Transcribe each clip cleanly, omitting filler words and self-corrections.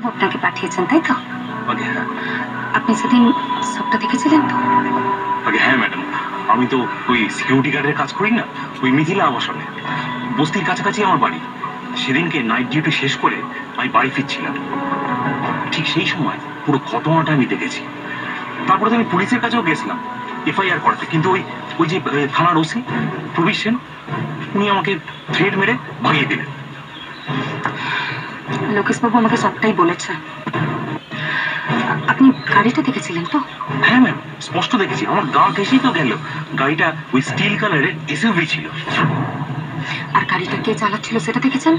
বাবু আপনাকে পাঠিয়েছেন, তাই তো? আগে হ্যাঁ। আপনি সেদিন সবটা দেখেছিলেন তো? আগে হ্যাঁ ম্যাডাম, আমি তো ওই সিকিউরিটি গার্ডের কাজ করি না, ওই মিথিলা আবাসনে। বস্তির কাছাকাছি আমার বাড়ি। সেদিনকে নাইট ডিউটি শেষ করে আমি বাড়ি ফিরছিলাম। ঠিক সেই সময় পুরো ঘটনাটা আমি দেখেছি। তারপরে তো আমি পুলিশের কাছেও গেছিলাম এফআইআর করাতে, কিন্তু ওই ওই যে থানার ওসি প্রবীর সেন, উনি আমাকে থ্রেড মেরে ভাগিয়ে দিলেন। লোকেশ বাবু আমাকে সবটাই বলেছে। আপনি গাড়িটা দেখেছিলেন তো? হ্যাঁ ম্যাম, স্পষ্ট দেখেছি। আমার গা ঘেঁষেই তো গেল। গাড়িটা ওই স্টিল কালারের এসইউভি ছিল। আর গাড়িটা কে চালাচ্ছিল সেটা দেখেছেন?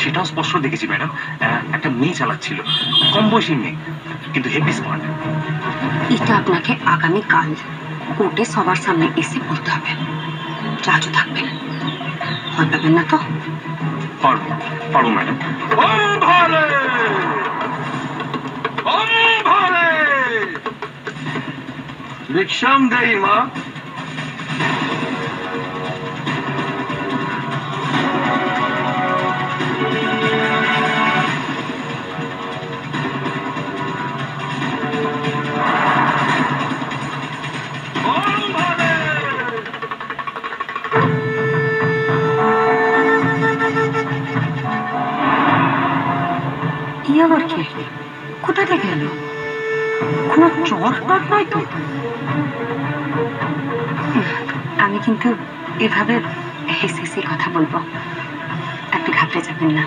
সেটাও স্পষ্ট দেখেছি ম্যাডাম। একটা মেয়ে চালাচ্ছিল, কম বয়সী মেয়ে, কিন্তু হেভি স্মার্ট। এটা আপনাকে আগামীকাল কোর্টে সবার সামনে এসে বলতে হবে। জাজও থাকবেন, ভয় পাবেন না তো? পারবো পারবো ম্যাডাম। রিকশাম দেই মা। আবার কে? কোথা থেকে এলো? কোনো চোর টট নয় তো? আমি কিন্তু এভাবে হেসে হেসে কথা বলবো, আপনি ঘাবড়ে যাবেন না।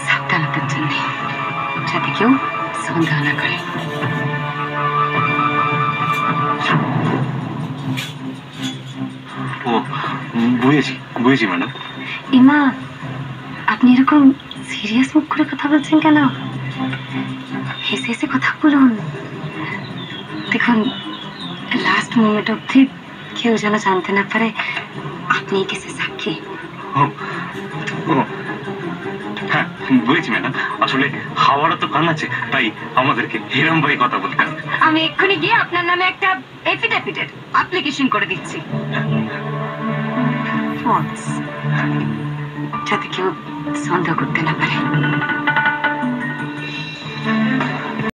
সাবধানতার জন্য, যাতে কেউ সন্দেহ না করে। ও বুঝেছি বুঝেছি ম্যাডাম। ইমা, আপনি এরকম সিরিয়াস মুখ করে কথা বলছেন কেন? হেসে হেসে কথা বলুন। দেখুন, লাস্ট মোমেন্ট অব্দি কেউ যেন জানতে না পারে আপনি এই কেসে সাক্ষী। হ্যাঁ বুঝেছি ম্যাডাম। আসলে হাওয়ারও তো কান আছে, তাই আমাদেরকে হিরাম ভাই কথা বলতে হবে। আমি এক্ষুনি গিয়ে আপনার নামে একটা এফিডেভিটের অ্যাপ্লিকেশন করে দিচ্ছি, যাতে কেউ সন্দেহ করতে না পারে।